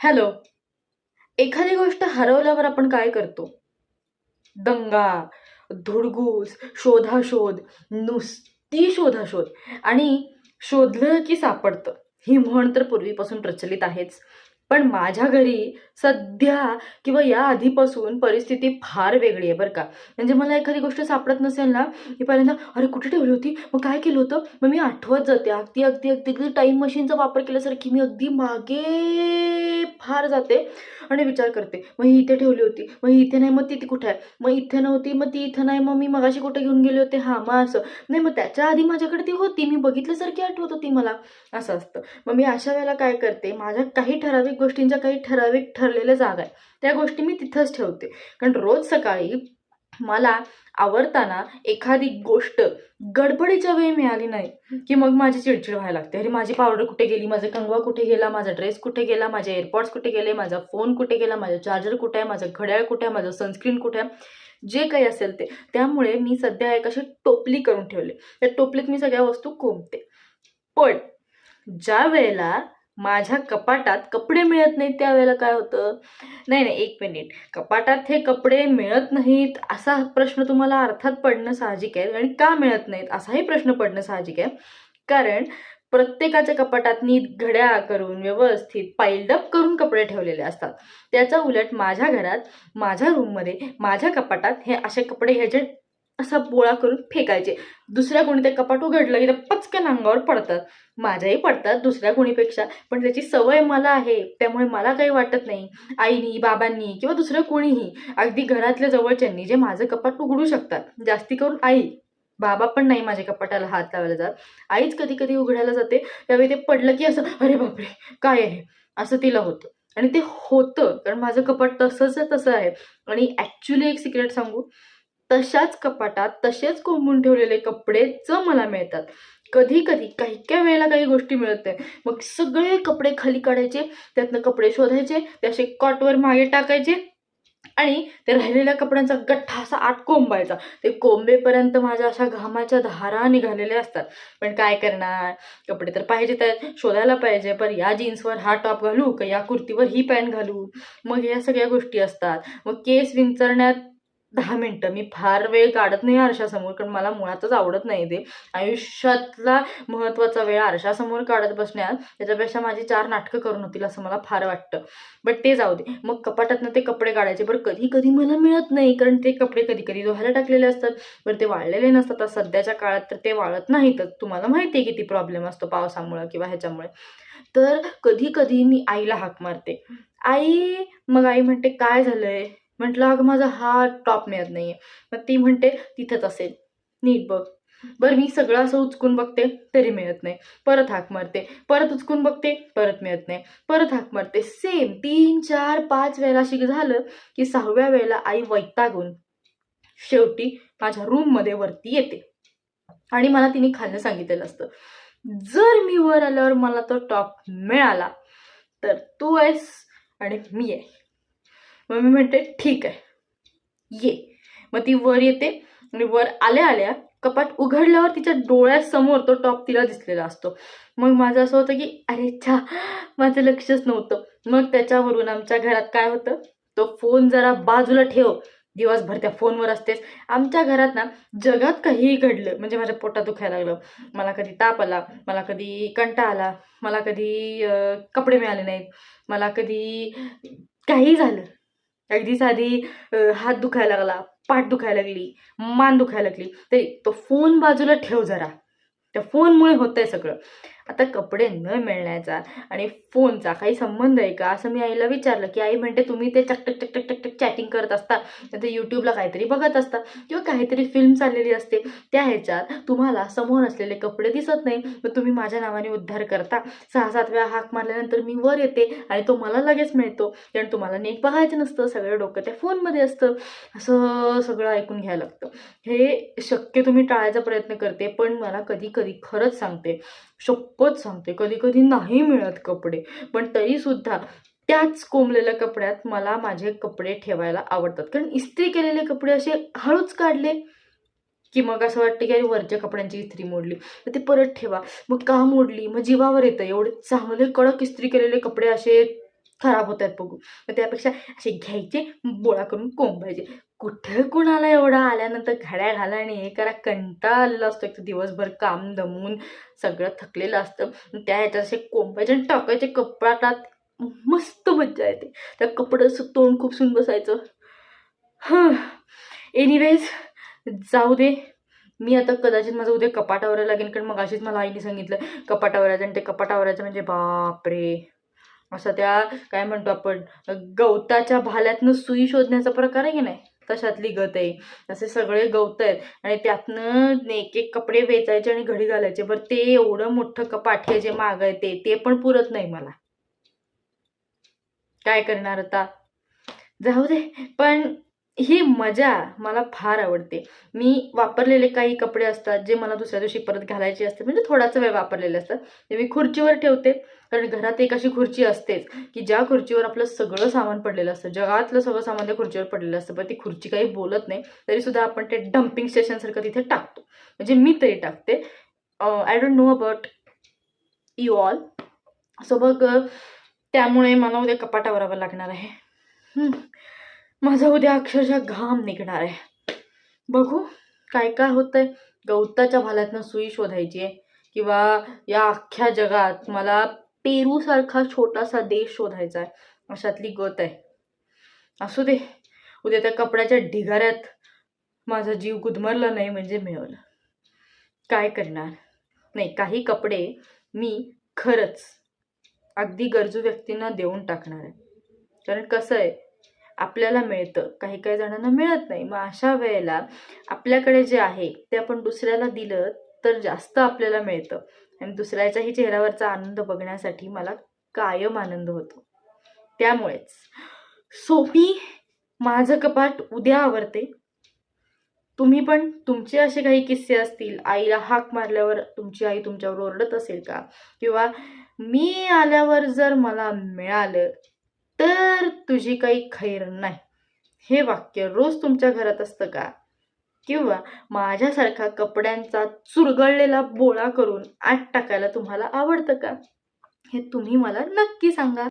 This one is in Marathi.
हॅलो. एखादी गोष्ट हरवल्यावर आपण काय करतो? दंगा, धुडगूस, शोधाशोध, नुसती शोधाशोध आणि शोधलं की सापडतं. ही म्हण तर पूर्वीपासून प्रचलित आहेच. पण माझ्या घरी सध्या किंवा या आधीपासून परिस्थिती फार वेगळी आहे बरं का. म्हणजे मला एखादी गोष्ट सापडत नसेल ना, मी पहिल्यांदा अरे कुठे ठेवली होती? मग काय केलं होतं? मग मी आठवत जाते. अगदी, अगदी, अगदी, अगदी टाईम मशीनचा वापर केल्यासारखी मी अगदी मागे फार जाते आणि विचार करते. मग ही इथे ठेवली होती, मग ही इथे नाही, मग ती कुठे आहे? मग इथे नव्हती, मग ती इथं नाही, मग मी मगाशी कुठे घेऊन गेले होते? हां, मग असं. नाही, मग त्याच्या आधी माझ्याकडे ती होती, मी बघितल्यासारखी आठवत होती मला, असं असतं. मग मी अशा वेळेला काय करते, माझ्या काही ठराविक गोष्टींच्या काही ठराविक ठरलेल्या जागा आहे, त्या गोष्टी मी तिथंच ठेवते. कारण रोज सकाळी मला आवरताना एखादी गोष्ट गडबडीच्या वेळी मिळाली नाही की मग माझी चिडचिड व्हायला लागते. अरे माझी पावडर कुठे गेली, माझा कंगवा कुठे गेला, माझा ड्रेस कुठे गेला, माझे एअरपॉड्स कुठे गेले, माझा फोन कुठे गेला, माझा चार्जर कुठे आहे, माझं घड्याळ कुठे आहे, माझं सनस्क्रीन कुठे आहे, जे काही असेल ते. त्यामुळे मी सध्या एक अशी टोपली करून ठेवली. त्या टोपलीत मी सगळ्या वस्तू कोंबते. पण ज्या वेळेला माझ्या कपाटात कपडे मिळत नाहीत त्यावेळेला काय होतं, नाही नाही एक मिनिट, कपाटात हे कपडे मिळत नाहीत असा प्रश्न तुम्हाला अर्थात पडणं साहजिक आहे. आणि का मिळत नाहीत असाही प्रश्न पडणं साहजिक आहे. कारण प्रत्येकाच्या कपाटात नीट घड्या करून व्यवस्थित पाईल्ड अप करून कपडे ठेवलेले असतात. त्याच्या उलट माझ्या घरात, माझ्या रूममध्ये, माझ्या कपाटात हे असे कपडे ह्याचे असा बोळा करून फेकायचे. दुसऱ्या कोणी ते कपाट उघडलं की ते पचकन अंगावर पडतात. माझ्याही पडतात दुसऱ्या कोणीपेक्षा, पण त्याची सवय मला आहे त्यामुळे मला काही वाटत नाही. आईनी, बाबांनी किंवा दुसरं कोणीही, अगदी घरातल्या जवळच्यांनी जे माझं कपाट उघडू शकतात, जास्ती करून आई, बाबा पण नाही माझ्या कपाटाला हात लावायला जात, आईच कधी कधी उघडायला जाते. त्यावेळी ते पडलं की असं अरे बापरे काय आहे असं तिला होतं. आणि ते होतं कारण माझं कपाट तसंच तसं आहे. आणि ॲक्च्युली एक सिक्रेट सांगू, तशाच कपाटात तसेच कोंबून ठेवलेले कपडेच मला मिळतात. कधी कधी काही काही वेळेला काही गोष्टी मिळत नाही, मग सगळे कपडे खाली काढायचे, त्यातनं कपडे शोधायचे, ते असे कॉटवर मागे टाकायचे आणि ते राहिलेल्या कपड्यांचा गठ्ठा असा आत कोंबायचा. ते कोंबेपर्यंत माझ्या अशा घामाच्या धारा निघालेल्या असतात. पण काय करणार, कपडे तर पाहिजे, तर शोधायला पाहिजे. पण या जीन्सवर हा टॉप घालू का या कुर्तीवर ही पॅन्ट घालू, मग या सगळ्या गोष्टी असतात. मग केस विंचरण्यात 10 मिनिटं मी फार वेळ काढत नाही आरशासमोर, कारण मला मुळातच आवडत नाही ते. आयुष्यातला महत्त्वाचा वेळ आरशासमोर काढत बसण्यात, त्याच्यापेक्षा माझी 4 नाटकं करून होतील असं मला फार वाटतं. बट ते जाऊ दे. मग कपाटातनं ते कपडे काढायचे. बरं कधी कधी मला मिळत नाही, कारण ते कपडे कधी कधी धुवायला टाकलेले असतात, बरं ते वाळलेले नसतात. आता सध्याच्या काळात तर ते वाळत नाहीतच, तुम्हाला माहिती आहे किती प्रॉब्लेम असतो पावसामुळे किंवा ह्याच्यामुळे. तर कधी कधी मी आईला हाक मारते, आई. मग आई म्हणते काय झालंय? म्हटलं अगं माझा हा टॉप मिळत नाहीये. मग ती म्हणते तिथंच असेल, नीट बघ. बरं मी सगळं असं उचकून बघते तरी मिळत नाही. परत हाक मारते, परत उचकून बघते, परत मिळत नाही. परत हाक मारते, सेम 3 4 5 वेळेला शिक झालं की 6व्या वेळेला आई वैतागून शेवटी माझ्या रूममध्ये वरती येते. आणि मला तिने खाल्लं सांगितलेलं असतं, जर मी वर आल्यावर मला तो टॉप मिळाला तर तू आहेस आणि मी आहे. मग मी म्हणते ठीक आहे ये. मग ती वर येते आणि वर आल्या आल्या कपाट उघडल्यावर तिच्या डोळ्यासमोर तो टॉप तिला दिसलेला असतो. मग माझं असं होतं की अरे छा, माझं लक्षच नव्हतं. मग त्याच्यावरून आमच्या घरात काय होतं, तो फोन जरा बाजूला ठेव, दिवसभर त्या फोनवर असतेस. आमच्या घरात ना जगात काहीही घडलं म्हणजे माझ्या पोटात दुखायला लागलं, मला कधी ताप आला, मला कधी कंटाळा आला, मला कधी कपडे मिळाले नाहीत, मला कधी काही झालं, अगदी साधी हात दुखायला लागला, पाठ दुखायला लागली, मान दुखायला लागली, तरी तो फोन बाजूला ठेव जरा. त्या फोनमुळे होतंय सगळं. आता कपडे न मिळण्याचा आणि फोनचा काही संबंध आहे का असं मी आईला विचारलं, की आई म्हणते तुम्ही ते टकटक टकटक टकटक चॅटिंग करत असता, तर ते यूट्यूबला काहीतरी बघत असता किंवा काहीतरी फिल्म चाललेली असते, त्या ह्याच्यात तुम्हाला समोर असलेले कपडे दिसत नाही, मग तुम्ही माझ्या नावाने उद्धार करता. 6 7 वेळा हाक मारल्यानंतर मी वर येते आणि तो मला लगेच मिळतो, कारण तुम्हाला नीट बघायचं नसतं, सगळं डोकं त्या फोनमध्ये असतं. असं सगळं ऐकून घ्यायला लागतं. हे शक्यतो मी टाळायचा प्रयत्न करते, पण मला कधी कधी खरंच सांगते, शपथ सांगते, कधी कधी नाही मिळत कपडे. पण तरीसुद्धा त्याच कोंबलेल्या कपड्यात मला माझे कपडे ठेवायला आवडतात. कारण इस्त्री केलेले कपडे असे हळूच काढले की मग असं वाटतं की अरे वरच्या कपड्यांची इस्त्री मोडली, तर ते परत ठेवा. मग का मोडली, मग जीवावर येतं. एवढे चांगले कडक इस्त्री केलेले कपडे असे खराब होत आहेत बघू. मग त्यापेक्षा असे घ्यायचे, बोळा करून कोंबायचे. कुठं कुणाला एवढा आल्यानंतर घड्या घाला आणि हे करा, कंटाळा आलेला असतो. एक तर दिवसभर काम दमून सगळं थकलेलं असतं. त्या ह्याच्यात असे कोंबायचे आणि टाकायचे कपाटात. मस्त मज्जा येते. त्या कपड्याचं तोंड खुपसून बसायचं. एनिवेज, जाऊ दे. मी आता कदाचित माझं उद्या कपाटावर लागेल, कारण मग अशीच मला आईने सांगितलं कपाटावरायचं. आणि ते कपाटावरायचं म्हणजे बापरे, असं त्या काय म्हणतो आपण, गवताच्या भाल्यातनं सुई शोधण्याचा प्रकार आहे की नाही, तशातली गत आहे. असे सगळे गवत आहेत आणि त्यातनं एक एक कपडे वेचायचे आणि घडी घालायचे. बरं ते एवढं मोठं कपाट हे जे माग आहे ते पण पुरत नाही मला. काय करणार आता, जाऊ दे. पण ही मजा मला फार आवडते. मी वापरलेले काही कपडे असतात जे मला दुसऱ्या दिवशी परत घालायचे असतात, म्हणजे थोडासा वेळ वापरलेले असतात, ते मी खुर्चीवर ठेवते. कारण घरात एक अशी खुर्ची असतेच की ज्या खुर्चीवर आपलं सगळं सामान पडलेलं असतं, जगातलं सगळं सामान त्या खुर्चीवर पडलेलं असतं. पण ती खुर्ची काही बोलत नाही, तरीसुद्धा आपण ते डम्पिंग स्टेशनसारखं तिथे टाकतो. म्हणजे मी तरी टाकते. I don't know about you all. So बघ, त्यामुळे मला उद्या कपाटावरावं लागणार आहे. माझा उद्या अक्षरशः घाम निघणार आहे. बघू काय काय होतंय. गवताच्या भाल्यातनं सुई शोधायची आहे, किंवा या अख्ख्या जगात मला पेरू सारखा छोटासा देश शोधायचा आहे, अशातली गत आहे. असू दे, उद्या त्या कपड्याच्या ढिगाऱ्यात माझा जीव गुदमरला नाही म्हणजे मिळवलं. काय करणार. नाही, काही कपडे मी खरंच अगदी गरजू व्यक्तींना देऊन टाकणार आहे. कारण कसं आहे, आपल्याला मिळतं, काही काही जणांना मिळत नाही. मग अशा वेळेला आपल्याकडे जे आहे ते आपण दुसऱ्याला दिलं तर जास्त आपल्याला मिळतं. आणि दुसऱ्याच्याही चेहऱ्यावरचा आनंद बघण्यासाठी मला कायम आनंद होतो. त्यामुळेच मी माझं कपाट उद्या आवरते. तुम्ही पण तुमचे असे काही किस्से असतील, आईला हाक मारल्यावर तुमची आई तुमच्यावर ओरडत असेल का, किंवा मी आल्यावर जर मला मिळालं तर तुझी काही खैर नाही, हे वाक्य रोज तुमच्या घरात असतं का, किंवा माझ्यासारखा कपड्यांचा चुरगळलेला बोळा करून आत टाकायला तुम्हाला आवडतं का, हे तुम्ही मला नक्की सांगा.